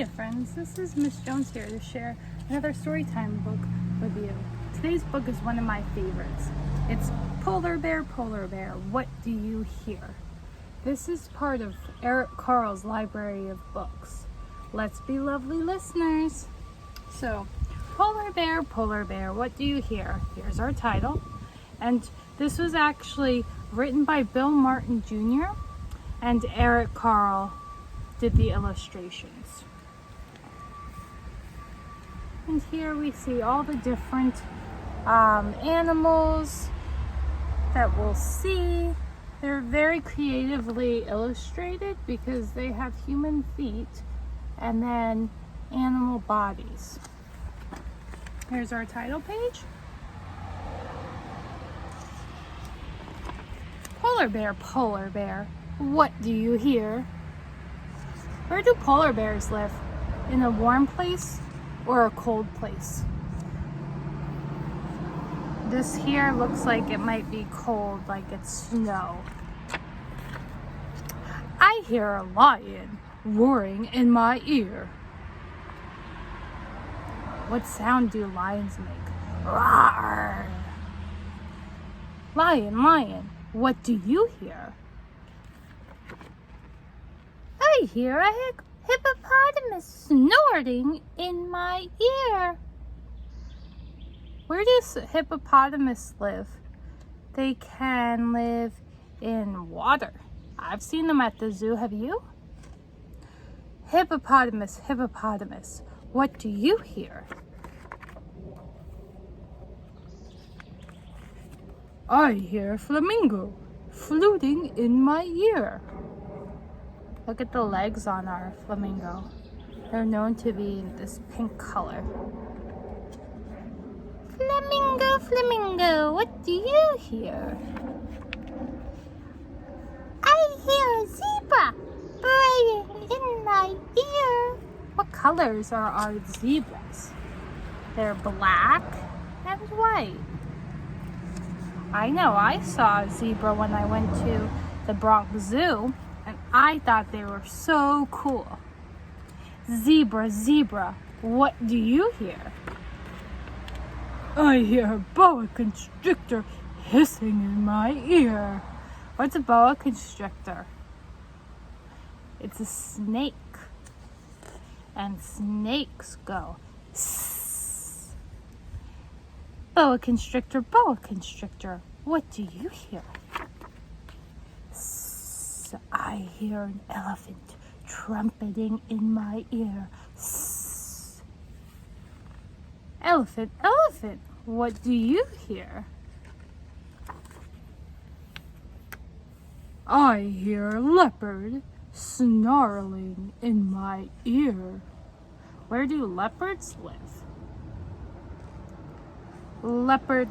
Hiya friends, this is Miss Jones here to share another storytime book with you. Today's book is one of my favorites. It's Polar Bear, What Do You Hear? This is part of Eric Carle's library of books. Let's be lovely listeners. So, Polar Bear, What Do You Hear? Here's our title. And this was actually written by Bill Martin Jr. and Eric Carle did the illustrations. And here we see all the different animals that we'll see. They're very creatively illustrated because they have human feet and then animal bodies. Here's our title page. Polar Bear, what do you hear? Where do polar bears live? In a warm place or a cold place? This here looks like it might be cold, like it's snow. I hear a lion roaring in my ear. What sound do lions make? Roar! Lion, what do you hear? I hear a hippopotamus snorting in my ear. Where do hippopotamus live? They can live in water. I've seen them at the zoo. Have you? Hippopotamus, what do you hear? I hear a flamingo fluting in my ear. Look at the legs on our flamingo. They're known to be this pink color. Flamingo, what do you hear? I hear a zebra braying in my ear. What colors are our zebras? They're black and white. I know, I saw a zebra when I went to the Bronx Zoo, and I thought they were so cool. Zebra, what do you hear? I hear a boa constrictor hissing in my ear. What's a boa constrictor? It's a snake. And snakes go sss. Boa constrictor, what do you hear? I hear an elephant trumpeting in my ear. Sss. Elephant, what do you hear? I hear a leopard snarling in my ear. Where do leopards live? Leopard,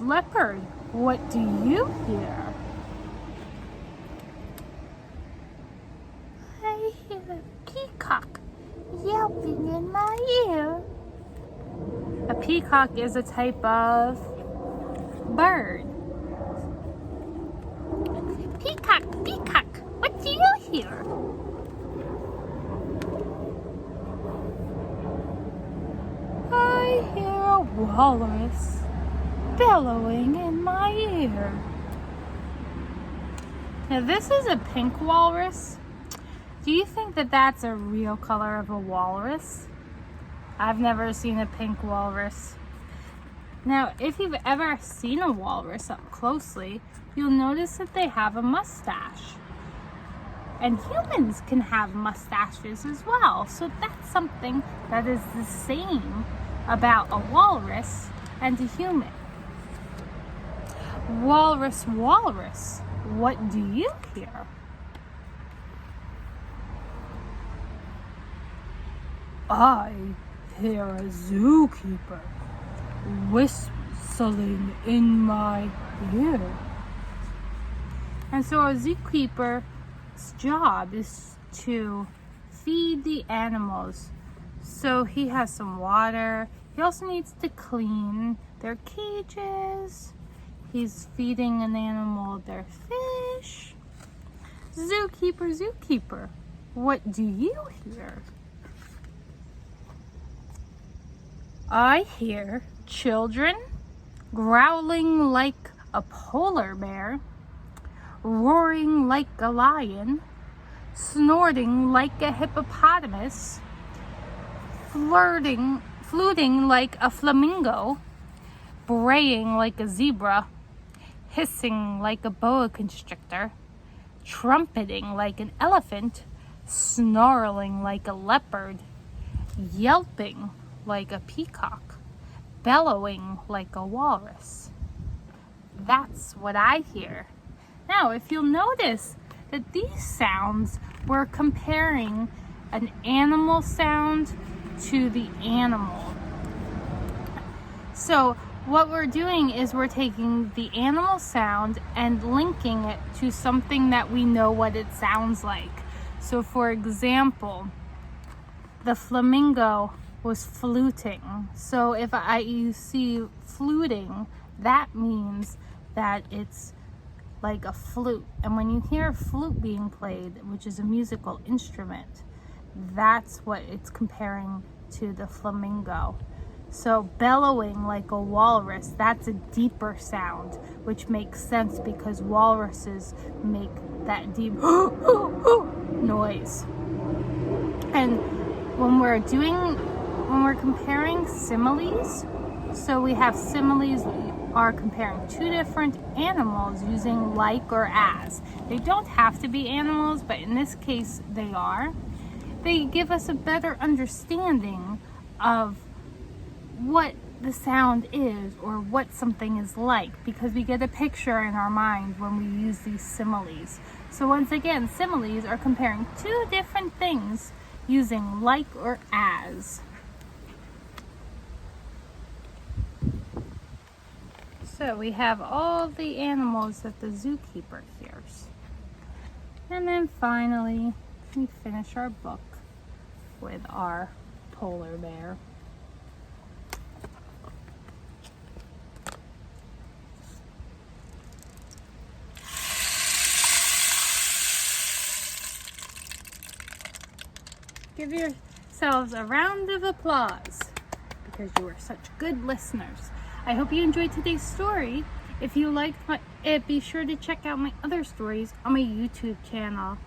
what do you hear? I hear a peacock yelping in my ear. A peacock is a type of bird. Peacock, what do you hear? I hear a walrus bellowing in my ear. Now this is a pink walrus. Do you think that that's a real color of a walrus? I've never seen a pink walrus. Now, if you've ever seen a walrus up closely, you'll notice that they have a mustache. And humans can have mustaches as well. So that's something that is the same about a walrus and a human. Walrus, what do you hear? I hear a zookeeper whistling in my ear. And so a zookeeper's job is to feed the animals. So he has some water. He also needs to clean their cages. He's feeding an animal their fish. Zookeeper, what do you hear? I hear children growling like a polar bear, roaring like a lion, snorting like a hippopotamus, fluting like a flamingo, braying like a zebra, hissing like a boa constrictor, trumpeting like an elephant, snarling like a leopard, yelping like a peacock, bellowing like a walrus. That's what I hear. Now, if you'll notice that these sounds, we're comparing an animal sound to the animal. So what we're doing is we're taking the animal sound and linking it to something that we know what it sounds like. So for example, the flamingo was fluting. So if you see fluting, that means that it's like a flute. And when you hear a flute being played, which is a musical instrument, that's what it's comparing to the flamingo. So bellowing like a walrus, that's a deeper sound, which makes sense because walruses make that deep noise. And when we're comparing similes, so we have similes, we are comparing two different animals using like or as. They don't have to be animals, but in this case they are. They give us a better understanding of what the sound is or what something is like, because we get a picture in our mind when we use these similes. So once again, similes are comparing two different things using like or as. So we have all the animals that the zookeeper hears. And then finally, we finish our book with our polar bear. Give yourselves a round of applause because you are such good listeners. I hope you enjoyed today's story. If you liked it, be sure to check out my other stories on my YouTube channel.